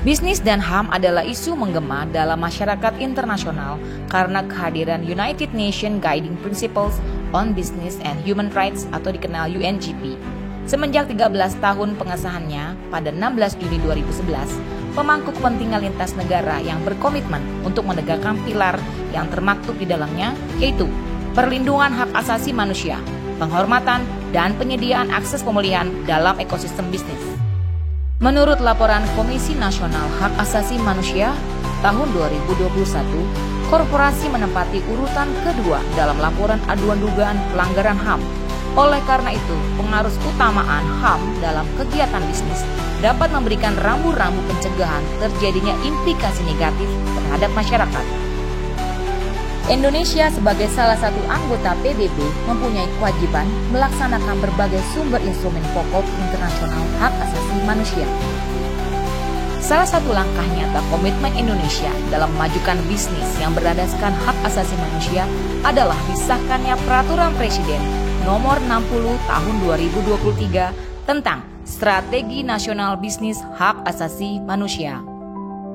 Bisnis dan HAM adalah isu menggema dalam masyarakat internasional karena kehadiran United Nations Guiding Principles on Business and Human Rights atau dikenal UNGP. Semenjak 13 tahun pengesahannya pada 16 Juni 2011, pemangku kepentingan lintas negara yang berkomitmen untuk menegakkan pilar yang termaktub di dalamnya, yaitu perlindungan hak asasi manusia, penghormatan, dan penyediaan akses pemulihan dalam ekosistem bisnis. Menurut laporan Komisi Nasional Hak Asasi Manusia tahun 2021, korporasi menempati urutan kedua dalam laporan aduan dugaan pelanggaran HAM. Oleh karena itu, pengaruh utamaan HAM dalam kegiatan bisnis dapat memberikan rambu-rambu pencegahan terjadinya implikasi negatif terhadap masyarakat. Indonesia sebagai salah satu anggota PBB mempunyai kewajiban melaksanakan berbagai sumber instrumen pokok internasional hak asasi manusia. Salah satu langkah nyata komitmen Indonesia dalam memajukan bisnis yang berdasarkan hak asasi manusia adalah disahkannya Peraturan Presiden Nomor 60 Tahun 2023 tentang Strategi Nasional Bisnis Hak Asasi Manusia.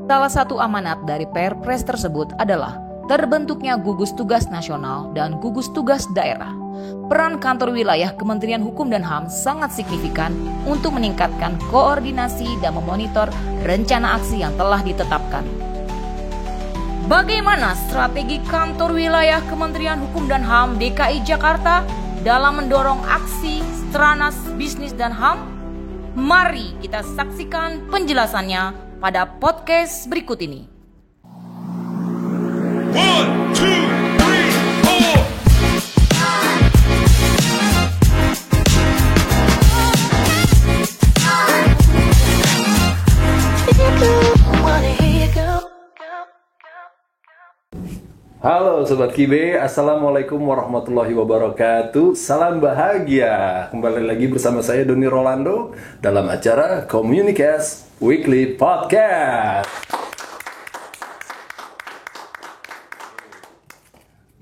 Salah satu amanat dari Perpres tersebut adalah terbentuknya gugus tugas nasional dan gugus tugas daerah. Peran kantor wilayah Kementerian Hukum dan HAM sangat signifikan untuk meningkatkan koordinasi dan memonitor rencana aksi yang telah ditetapkan. Bagaimana strategi kantor wilayah Kementerian Hukum dan HAM DKI Jakarta dalam mendorong aksi Stranas Bisnis dan HAM? Mari kita saksikan penjelasannya pada podcast berikut ini. 1, 2, 3, 4. Halo Sobat Kibe, Assalamualaikum warahmatullahi wabarakatuh. Salam bahagia. Kembali lagi bersama saya Doni Rolando dalam acara Communicast Weekly Podcast.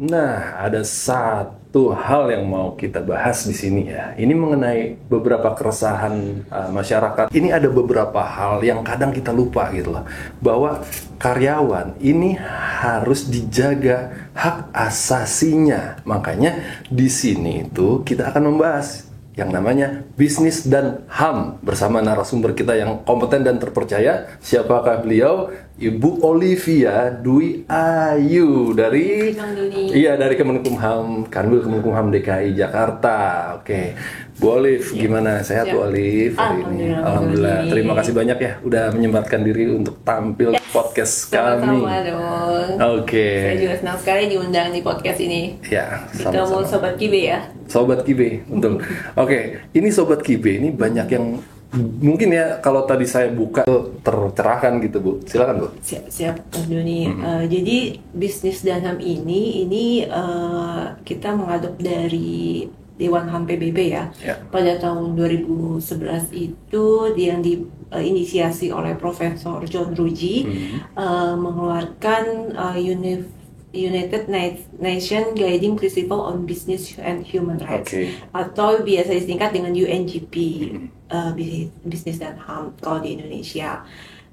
Nah, ada satu hal yang mau kita bahas di sini ya. Ini mengenai beberapa keresahan masyarakat. Ini ada beberapa hal yang kadang kita lupa gitu loh. Bahwa karyawan ini harus dijaga hak asasinya. Makanya di sini itu kita akan membahas yang namanya bisnis dan HAM bersama narasumber kita yang kompeten dan terpercaya. Siapakah beliau? Ibu Olivia Dwi Ayu dari dari Kemenkumham, Kanwil Kemenkumham DKI Jakarta. Oke. Bu Olive, gimana? Sehat Bu Olive hari ini? Alhamdulillah. Terima kasih banyak ya udah menyempatkan diri untuk tampil podcast kami. Sama-sama dong. Oke. Saya juga senang sekali diundang di podcast ini. Ya, Kita mau Sobat Kibe ya. Sobat Kibe, betul. Oke, ini Sobat Kibe ini banyak yang mungkin ya kalau tadi saya buka tercerahkan gitu Bu. Silakan Bu. Siap Mas Doni. Jadi bisnis dan HAM ini kita mengadop dari Dewan HAM PBB ya. Pada tahun 2011 itu yang diinisiasi oleh Profesor John Ruggie mengeluarkan United Nations Guiding Principle on Business and Human Rights, atau biasa disingkat dengan UNGP, bisnis dan HAM kalau di Indonesia.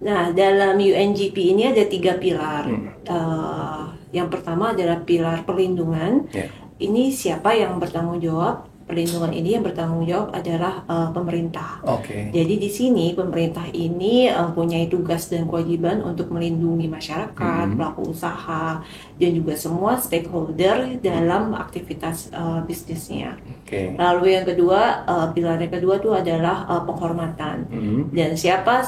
Nah, dalam UNGP ini ada 3 pilar. Yang pertama adalah pilar perlindungan. Ini siapa yang bertanggung jawab? Perlindungan ini yang bertanggung jawab adalah pemerintah. Jadi di sini pemerintah ini punya tugas dan kewajiban untuk melindungi masyarakat, pelaku usaha, dan juga semua stakeholder dalam aktivitas bisnisnya. Lalu yang kedua, pilar yang kedua itu adalah penghormatan. Dan siapa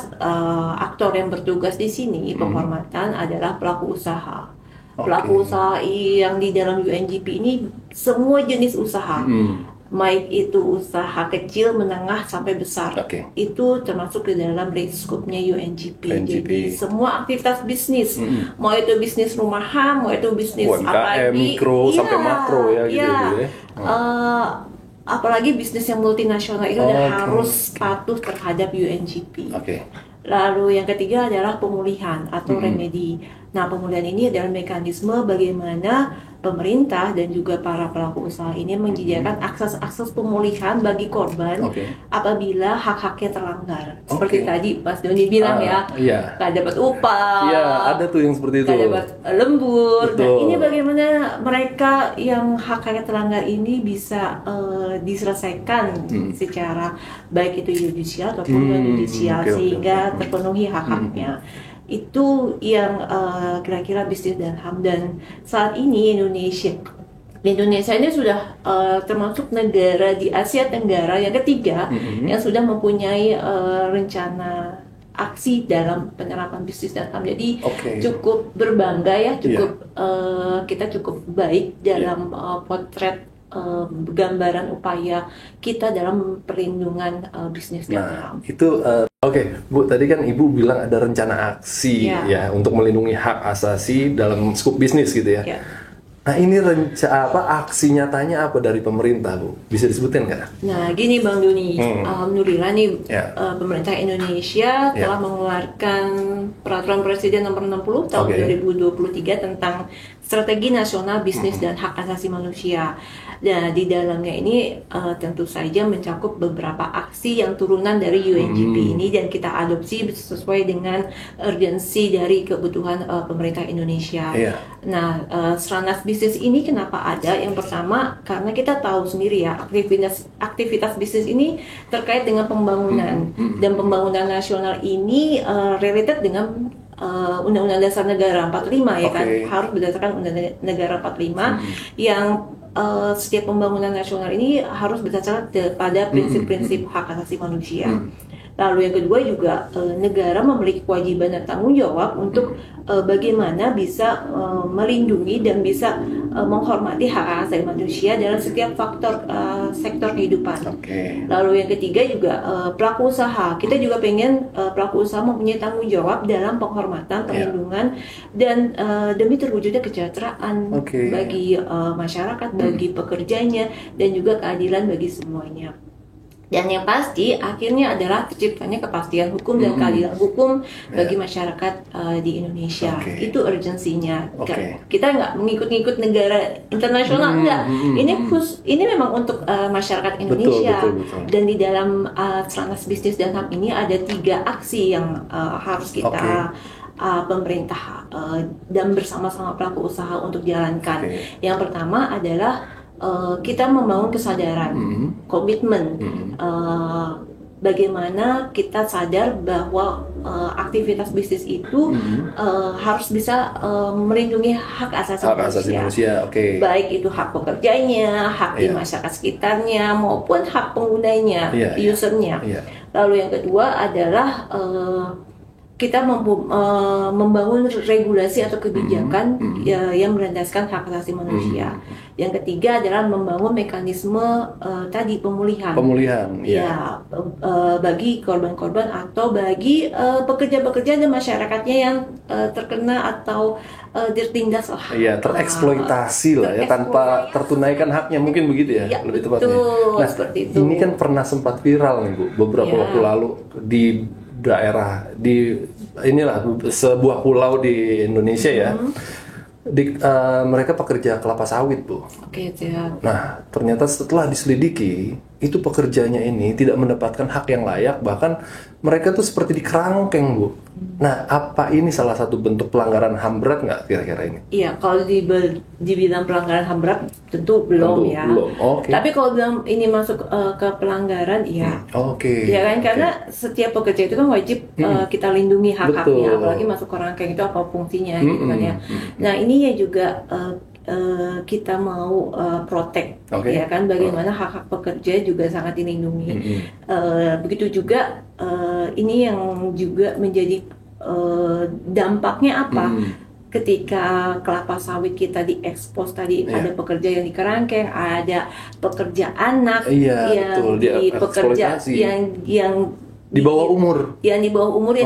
aktor yang bertugas di sini? Penghormatan adalah pelaku usaha. Pelaku usaha yang di dalam UNGP ini semua jenis usaha. Baik itu usaha kecil, menengah, sampai besar, itu termasuk di dalam range scope-nya UNGP. Jadi semua aktivitas bisnis, mau itu bisnis rumahan, mau itu bisnis UMKM, mikro sampai makro ya gitu ya. Apalagi bisnis yang multinasional itu harus patuh terhadap UNGP. Lalu yang ketiga adalah pemulihan atau remedi. Nah, pemulihan ini adalah mekanisme bagaimana pemerintah dan juga para pelaku usaha ini menyediakan akses pemulihan bagi korban apabila hak-haknya terlanggar. Seperti tadi Mas Doni bilang nggak dapat upah, ada tuh yang seperti itu, nggak dapat lembur. Nah, ini bagaimana mereka yang hak-haknya terlanggar ini bisa diselesaikan secara baik itu yudisial ataupun non yudisial sehingga terpenuhi hak-haknya. Itu yang kira-kira bisnis dan HAM. Dan saat ini Indonesia ini sudah termasuk negara di Asia Tenggara yang ketiga yang sudah mempunyai rencana aksi dalam penerapan bisnis dan HAM. Jadi cukup berbangga ya, kita cukup baik dalam potret gambaran upaya kita dalam perlindungan bisnis dan HAM. Itu Bu, tadi kan Ibu bilang ada rencana aksi ya untuk melindungi hak asasi dalam skup bisnis gitu ya. Nah, ini aksi nyatanya apa dari pemerintah, Bu? Bisa disebutin nggak? Nah, gini Bang Doni, alhamdulillah nih pemerintah Indonesia telah mengeluarkan Peraturan Presiden Nomor 60 tahun 2023 tentang Strategi Nasional Bisnis dan Hak Asasi Manusia. Nah, di dalamnya ini tentu saja mencakup beberapa aksi yang turunan dari UNGP ini dan kita adopsi sesuai dengan urgensi dari kebutuhan pemerintah Indonesia. Nah, Stranas bisnis ini kenapa ada? Yang pertama, karena kita tahu sendiri ya, aktivitas bisnis ini terkait dengan pembangunan dan pembangunan nasional ini related dengan Undang-Undang Dasar Negara 45 ya kan, harus berdasarkan Undang-Undang Negara 45 yang setiap pembangunan nasional ini harus berdasarkan pada prinsip-prinsip hak asasi manusia. Lalu yang kedua juga negara memiliki kewajiban dan tanggung jawab untuk bagaimana bisa melindungi dan bisa menghormati hak asasi manusia dalam setiap sektor kehidupan. Lalu yang ketiga juga pelaku usaha. Kita juga pengen pelaku usaha mempunyai tanggung jawab dalam penghormatan, perlindungan dan demi terwujudnya kesejahteraan bagi masyarakat, bagi pekerjanya dan juga keadilan bagi semuanya. Dan yang pasti akhirnya adalah terciptanya kepastian hukum dan keadilan hukum bagi masyarakat di Indonesia. Itu urgensinya. Kita nggak mengikut-ngikut negara internasional, enggak. Ini memang untuk masyarakat Indonesia. Betul. Dan di dalam Stranas Bisnis dan HAM ini ada 3 aksi yang harus kita pemerintah dan bersama-sama pelaku usaha untuk jalankan. Yang pertama adalah kita membangun kesadaran, komitmen, bagaimana kita sadar bahwa aktivitas bisnis itu harus bisa melindungi hak asasi manusia. Baik itu hak pekerjanya, hak di masyarakat sekitarnya, maupun hak penggunanya, usernya. Lalu yang kedua adalah kita membangun regulasi atau kebijakan yang berlandaskan hak asasi manusia. Yang ketiga adalah membangun mekanisme tadi pemulihan. Bagi korban-korban atau bagi pekerja-pekerja dan masyarakatnya yang terkena atau tertindas lah. Tereksploitasi lah ya tanpa tertunaikan haknya, mungkin begitu ya, lebih tepatnya. Nah, seperti itu. Ini kan pernah sempat viral nih Bu, beberapa waktu lalu di daerah sebuah pulau di Indonesia ya. Mereka pekerja kelapa sawit, Bu. Nah, ternyata setelah diselidiki, itu pekerjanya ini tidak mendapatkan hak yang layak, bahkan mereka tuh seperti dikerangkeng, Bu. Nah, apa ini salah satu bentuk pelanggaran HAM berat nggak kira-kira ini? Iya, kalau dibilang pelanggaran HAM berat tentu belum. Tapi kalau bilang ini masuk ke pelanggaran, iya. Ya kan, karena setiap pekerja itu kan wajib kita lindungi hak-haknya, apalagi masuk ke rangkaian itu apa fungsinya, gitu kan ya. Nah, ini ya juga kita mau protect, ya kan, bagaimana hak-hak pekerja juga sangat dilindungi. Begitu juga ini yang juga menjadi dampaknya apa? Ketika kelapa sawit kita diekspos tadi, ada pekerja yang dikerangkeng, ada pekerja anak yang di bawah umur, yang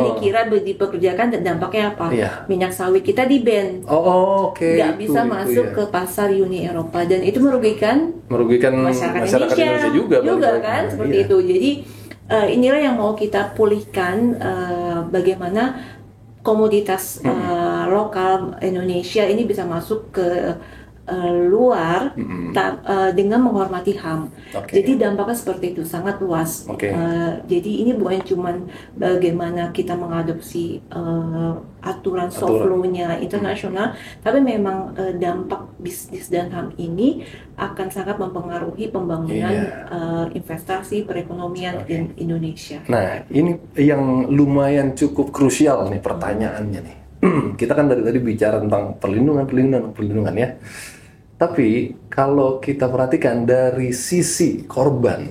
dikira dipekerjakan, dan dampaknya apa? Minyak sawit kita di-ban, nggak bisa masuk ke pasar Uni Eropa, dan itu merugikan masyarakat Indonesia juga kan, seperti itu. Jadi inilah yang mau kita pulihkan, bagaimana komoditas lokal Indonesia ini bisa masuk ke luar dengan menghormati HAM. Jadi dampaknya seperti itu, sangat luas. Jadi ini bukan cuman bagaimana kita mengadopsi aturan soft law-nya internasional, tapi memang dampak bisnis dan HAM ini akan sangat mempengaruhi pembangunan investasi perekonomian di Indonesia. Nah, ini yang lumayan cukup krusial nih pertanyaannya nih. Kita kan dari tadi bicara tentang perlindungan ya. Tapi kalau kita perhatikan dari sisi korban,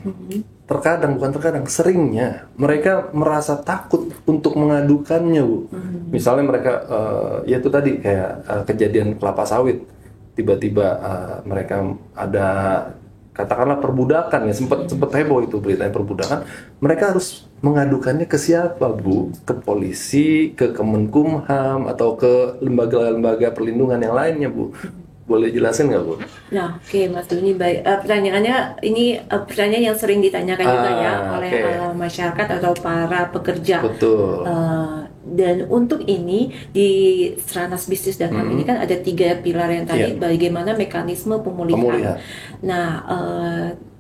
seringnya mereka merasa takut untuk mengadukannya, Bu. Misalnya mereka, ya itu tadi kayak kejadian kelapa sawit, tiba-tiba mereka ada katakanlah perbudakan ya, sempat heboh itu beritanya perbudakan, mereka harus mengadukannya ke siapa, Bu? Ke polisi, ke Kemenkumham, atau ke lembaga-lembaga perlindungan yang lainnya, Bu? Boleh jelasin nggak, Bu? Nah, oke, Mas Doni, baik. Pertanyaannya ini pertanyaan yang sering ditanyakan juga ya oleh masyarakat atau para pekerja. Betul. Dan untuk ini di Stranas Bisnis dan HAM ini kan ada 3 pilar yang tadi, bagaimana mekanisme pemulihan. Nah,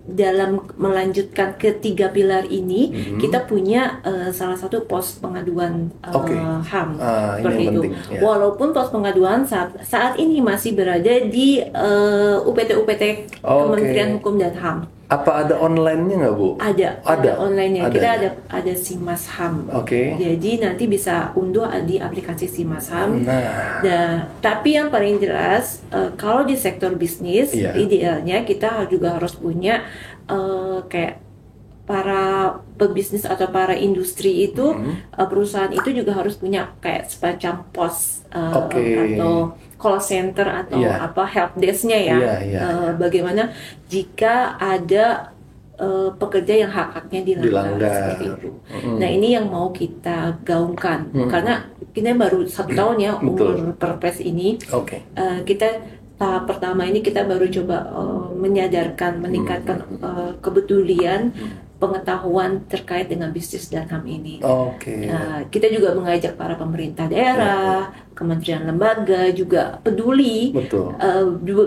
dalam melanjutkan ke 3 pilar ini, kita punya salah satu pos pengaduan HAM seperti itu. Walaupun pos pengaduan saat ini masih berada di UPT Kementerian Hukum dan HAM. Apa ada online-nya nggak, Bu? Ada online-nya. Kita ada Simas HAM. Jadi nanti bisa unduh di aplikasi Simas HAM. Tapi yang paling jelas, kalau di sektor bisnis, idealnya kita juga harus punya kayak para pebisnis atau para industri itu, perusahaan itu juga harus punya kayak semacam pos atau call center atau help desk-nya ya. Bagaimana jika ada pekerja yang hak-haknya dilanggar seperti itu. Nah, ini yang mau kita gaungkan karena kita baru 1 tahun ya umur Perpres ini. Kita tahap pertama ini kita baru coba meningkatkan kepedulian pengetahuan terkait dengan bisnis dan HAM ini. Kita juga mengajak para pemerintah daerah, kementerian lembaga juga peduli.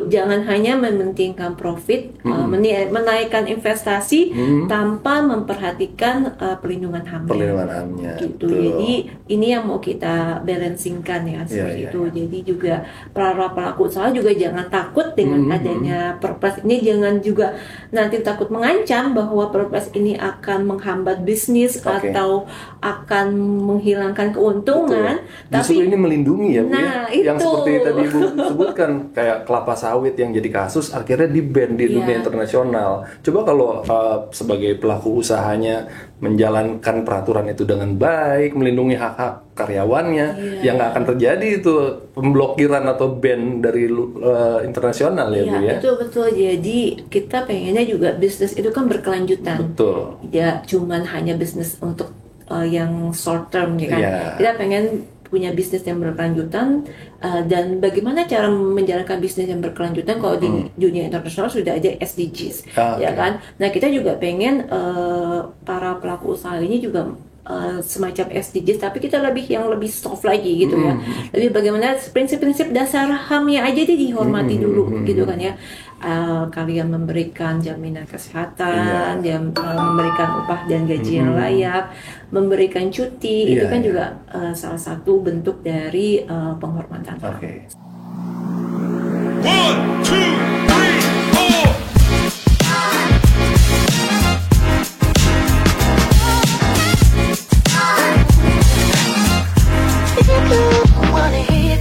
Jangan hanya mementingkan profit, menaikkan investasi tanpa memperhatikan perlindungan HAM-nya. Gitu. Jadi ini yang mau kita balancingkan ya seperti itu. Jadi juga para pelaku usaha juga jangan takut dengan adanya Perpres ini, jangan juga nanti takut mengancam bahwa Perpres ini akan menghambat bisnis atau akan menghilangkan keuntungan. Justru ini melindungi ya, Bu, itu. Yang seperti tadi Ibu sebutkan, kayak kelapa sawit yang jadi kasus akhirnya di-ban di dunia internasional. Coba kalau sebagai pelaku usahanya menjalankan peraturan itu dengan baik, melindungi hak-hak karyawannya, yang nggak akan terjadi itu pemblokiran atau ban dari internasional ya, Bu ya. Betul. Jadi kita pengennya juga bisnis itu kan berkelanjutan. Ya, cuman hanya bisnis untuk yang short term ya kan. Kita pengen punya bisnis yang berkelanjutan, dan bagaimana cara menjalankan bisnis yang berkelanjutan kalau di dunia internasional sudah ada SDGs, ya kan. Nah, kita juga pengen para pelaku usaha ini juga semacam SDGs, tapi kita lebih soft lagi gitu ya. Lebih bagaimana prinsip-prinsip dasar HAM-nya aja dihormati dulu gitu kan ya. Kalian memberikan jaminan kesehatan, memberikan upah dan gaji yang layak, memberikan cuti, itu kan juga salah satu bentuk dari penghormatan. 1, 2, 3, 4.